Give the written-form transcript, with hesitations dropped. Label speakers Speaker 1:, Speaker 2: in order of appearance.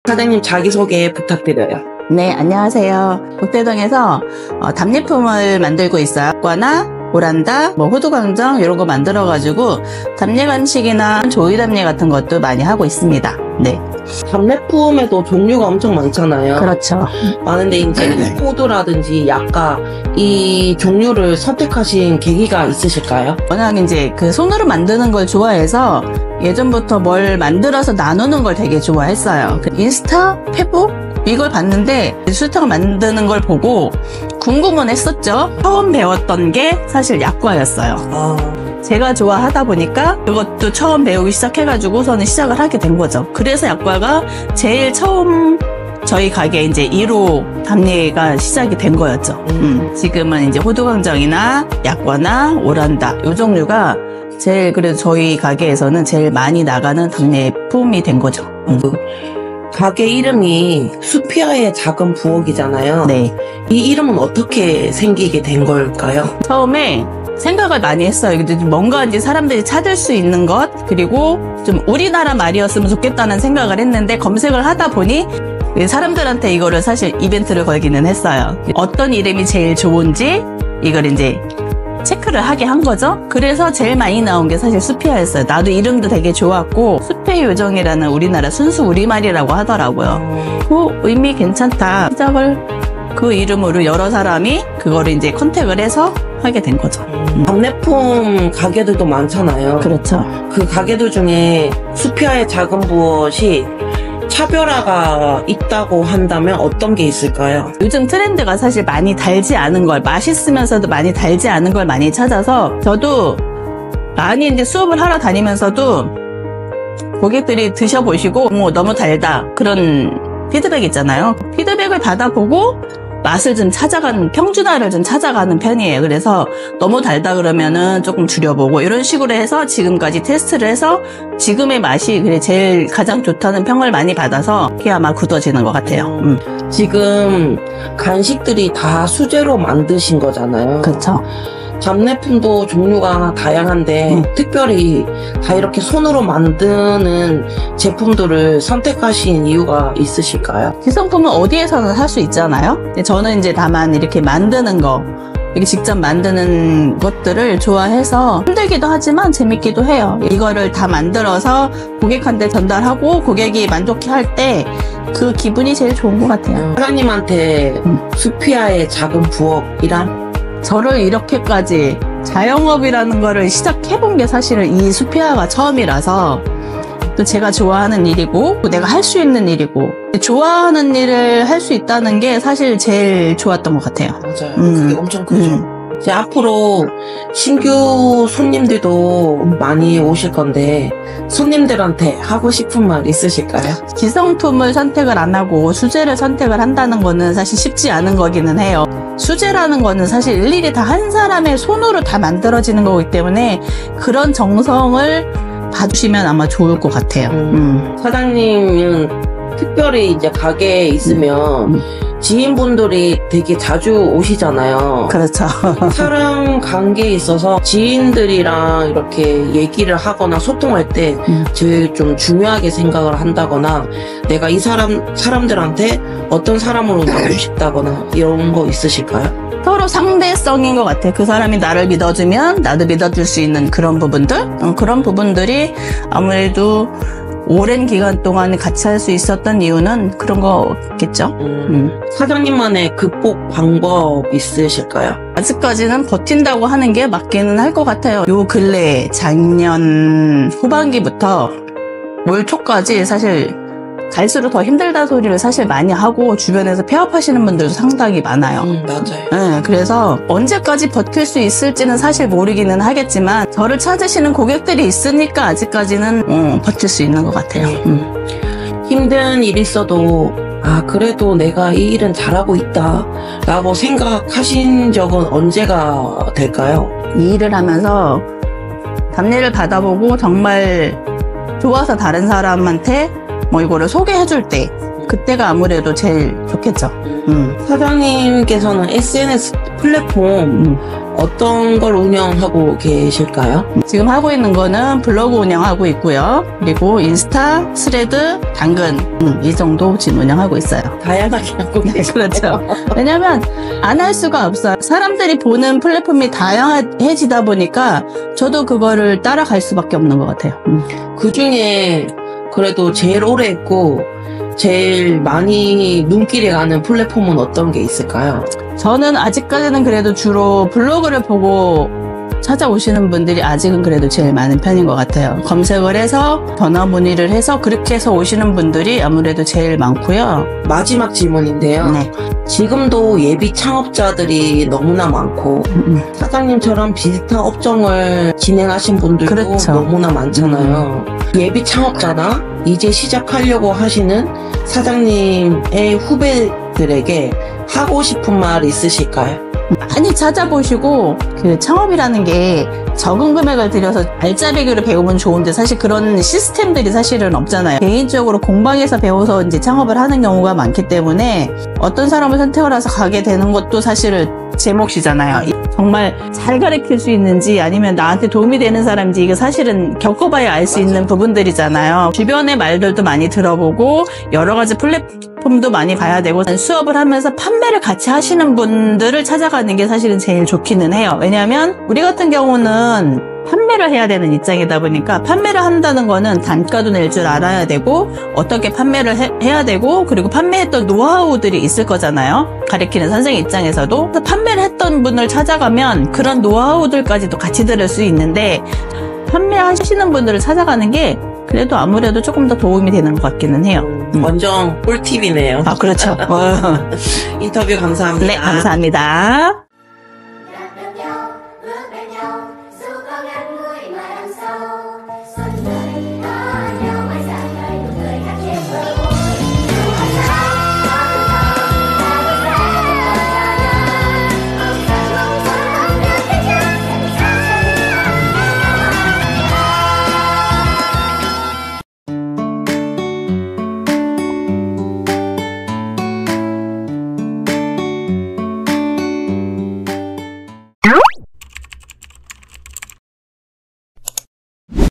Speaker 1: 사장님 자기소개 부탁드려요.
Speaker 2: 네, 안녕하세요. 복대동에서 답례품을 만들고 있어요. 약과나 오란다, 호두광정 이런 거 만들어가지고 답례 간식이나 조이 답례 같은 것도 많이 하고 있습니다. 네.
Speaker 1: 답례품에도 종류가 엄청 많잖아요.
Speaker 2: 그렇죠.
Speaker 1: 많은데 이제 호두라든지 약과 이 종류를 선택하신 계기가 있으실까요?
Speaker 2: 워낙 이제 그 손으로 만드는 걸 좋아해서 예전부터 뭘 만들어서 나누는 걸 되게 좋아했어요. 인스타, 페북 이걸 봤는데 수탕을 만드는 걸 보고 궁금은 했었죠. 처음 배웠던 게 사실 약과였어요. 제가 좋아하다 보니까 그것도 처음 배우기 시작해가지고서는 시작을 하게 된 거죠. 그래서 약과가 제일 처음 저희 가게 이제 1호 답례가 시작이 된 거였죠. 지금은 이제 호두광정이나 약과나 오란다 이 종류가 제일 그래도 저희 가게에서는 제일 많이 나가는 답례품이 된 거죠.
Speaker 1: 가게 이름이 수피아의 작은 부엌이잖아요.
Speaker 2: 네.
Speaker 1: 이 이름은 어떻게 생기게 된 걸까요?
Speaker 2: 처음에 생각을 많이 했어요. 뭔가 이제 사람들이 찾을 수 있는 것, 그리고 좀 우리나라 말이었으면 좋겠다는 생각을 했는데 검색을 하다 보니 사람들한테 이거를 사실 이벤트를 걸기는 했어요. 어떤 이름이 제일 좋은지 이걸 이제 체크를 하게 한 거죠. 그래서 제일 많이 나온 게 사실 수피아였어요. 나도 이름도 되게 좋았고 숲의 요정이라는 우리나라 순수 우리말이라고 하더라고요. 그 의미 괜찮다. 시작을 그 이름으로 여러 사람이 그거를 이제 컨택을 해서 하게 된 거죠.
Speaker 1: 답례품 가게들도 많잖아요.
Speaker 2: 그렇죠.
Speaker 1: 그 가게들 중에 수피아의 작은 부엌이 차별화가 있다고 한다면 어떤 게 있을까요?
Speaker 2: 요즘 트렌드가 사실 많이 달지 않은 걸, 맛있으면서도 많이 달지 않은 걸 많이 찾아서 저도 많이 이제 수업을 하러 다니면서도 고객들이 드셔보시고 너무 달다 그런 피드백 있잖아요. 피드백을 받아보고 맛을 좀 찾아가는, 평준화를 좀 찾아가는 편이에요. 그래서 너무 달다 그러면은 조금 줄여보고 이런 식으로 해서 지금까지 테스트를 해서 지금의 맛이 그래 제일 가장 좋다는 평을 많이 받아서 그게 아마 굳어지는 것 같아요.
Speaker 1: 지금 간식들이 다 수제로 만드신 거잖아요.
Speaker 2: 그렇죠.
Speaker 1: 답례품도 종류가 다양한데 특별히 다 이렇게 손으로 만드는 제품들을 선택하신 이유가 있으실까요?
Speaker 2: 기성품은 어디에서는 할 수 있잖아요. 저는 이제 다만 이렇게 만드는 거, 이렇게 직접 만드는 것들을 좋아해서 힘들기도 하지만 재밌기도 해요. 이거를 다 만들어서 고객한테 전달하고 고객이 만족해할 때 그 기분이 제일 좋은 것 같아요.
Speaker 1: 사장님한테 수피아의 작은 부엌이란?
Speaker 2: 저를 이렇게까지 자영업이라는 거를 시작해본 게 사실은 이 수피아가 처음이라서 또 제가 좋아하는 일이고 내가 할 수 있는 일이고 좋아하는 일을 할 수 있다는 게 사실 제일 좋았던 것 같아요.
Speaker 1: 맞아요. 그게 엄청 크죠. 이제 앞으로 신규 손님들도 많이 오실 건데 손님들한테 하고 싶은 말 있으실까요?
Speaker 2: 기성품을 선택을 안 하고 수제를 선택을 한다는 거는 사실 쉽지 않은 거기는 해요. 수제라는 거는 사실 일일이 다 한 사람의 손으로 다 만들어지는 거기 때문에 그런 정성을 봐주시면 아마 좋을 것 같아요.
Speaker 1: 사장님은 특별히 이제 가게에 있으면 지인분들이 되게 자주 오시잖아요.
Speaker 2: 그렇죠.
Speaker 1: 사람 관계에 있어서 지인들이랑 이렇게 얘기를 하거나 소통할 때 제일 좀 중요하게 생각을 한다거나 내가 이 사람들한테 어떤 사람으로 나오고 싶다거나 이런 거 있으실까요?
Speaker 2: 서로 상대성인 것 같아. 그 사람이 나를 믿어주면 나도 믿어줄 수 있는 그런 부분들? 그런 부분들이 아무래도 오랜 기간 동안 같이 할 수 있었던 이유는 그런 거겠죠.
Speaker 1: 사장님만의 극복 방법 있으실까요?
Speaker 2: 아직까지는 버틴다고 하는 게 맞기는 할 것 같아요. 요 근래 작년 후반기부터 올 초까지 사실 갈수록 더 힘들다 소리를 사실 많이 하고 주변에서 폐업하시는 분들도 상당히 많아요.
Speaker 1: 맞아요.
Speaker 2: 네, 그래서 언제까지 버틸 수 있을지는 사실 모르기는 하겠지만 저를 찾으시는 고객들이 있으니까 아직까지는 버틸 수 있는 것 같아요.
Speaker 1: 힘든 일이 있어도 그래도 내가 이 일은 잘하고 있다 라고 생각하신 적은 언제가 될까요?
Speaker 2: 이 일을 하면서 답례를 받아보고 정말 좋아서 다른 사람한테 이거를 소개해줄 때 그때가 아무래도 제일 좋겠죠.
Speaker 1: 사장님께서는 SNS 플랫폼 어떤 걸 운영하고 계실까요?
Speaker 2: 지금 하고 있는 거는 블로그 운영하고 있고요. 그리고 인스타, 스레드, 당근 이 정도 지금 운영하고 있어요.
Speaker 1: 다양하게 하고 계시죠.
Speaker 2: 그렇죠. 왜냐면 안 할 수가 없어요. 사람들이 보는 플랫폼이 다양해지다 보니까 저도 그거를 따라갈 수밖에 없는 것 같아요.
Speaker 1: 그 중에 그래도 제일 오래 했고 제일 많이 눈길이 가는 플랫폼은 어떤 게 있을까요?
Speaker 2: 저는 아직까지는 그래도 주로 블로그를 보고 찾아오시는 분들이 아직은 그래도 제일 많은 편인 것 같아요. 검색을 해서 전화 문의를 해서 그렇게 해서 오시는 분들이 아무래도 제일 많고요.
Speaker 1: 마지막 질문인데요.
Speaker 2: 네.
Speaker 1: 지금도 예비 창업자들이 너무나 많고 사장님처럼 비슷한 업종을 진행하신 분들도
Speaker 2: 그렇죠.
Speaker 1: 너무나 많잖아요. 예비 창업자나 이제 시작하려고 하시는 사장님의 후배들에게 하고 싶은 말 있으실까요?
Speaker 2: 많이 찾아보시고 그 창업이라는 게 적은 금액을 들여서 알짜배기로 배우면 좋은데 사실 그런 시스템들이 사실은 없잖아요. 개인적으로 공방에서 배워서 이제 창업을 하는 경우가 많기 때문에 어떤 사람을 선택을 해서 가게 되는 것도 사실은 제 몫이잖아요. 정말 잘 가르칠 수 있는지 아니면 나한테 도움이 되는 사람인지 이게 사실은 겪어봐야 알 수 있는 부분들이잖아요. 주변의 말들도 많이 들어보고 여러 가지 플랫폼도 많이 가야 되고 수업을 하면서 판매를 같이 하시는 분들을 찾아가는 게 사실은 제일 좋기는 해요. 왜냐하면 우리 같은 경우는 판매를 해야 되는 입장이다 보니까 판매를 한다는 거는 단가도 낼 줄 알아야 되고 어떻게 판매를 해야 되고 그리고 판매했던 노하우들이 있을 거잖아요. 가르치는 선생님 입장에서도. 그래서 판매를 했던 분을 찾아가면 그런 노하우들까지도 같이 들을 수 있는데 판매하시는 분들을 찾아가는 게 그래도 아무래도 조금 더 도움이 되는 것 같기는 해요.
Speaker 1: 완전 꿀팁이네요.
Speaker 2: 아, 그렇죠.
Speaker 1: 인터뷰 감사합니다.
Speaker 2: 네, 감사합니다.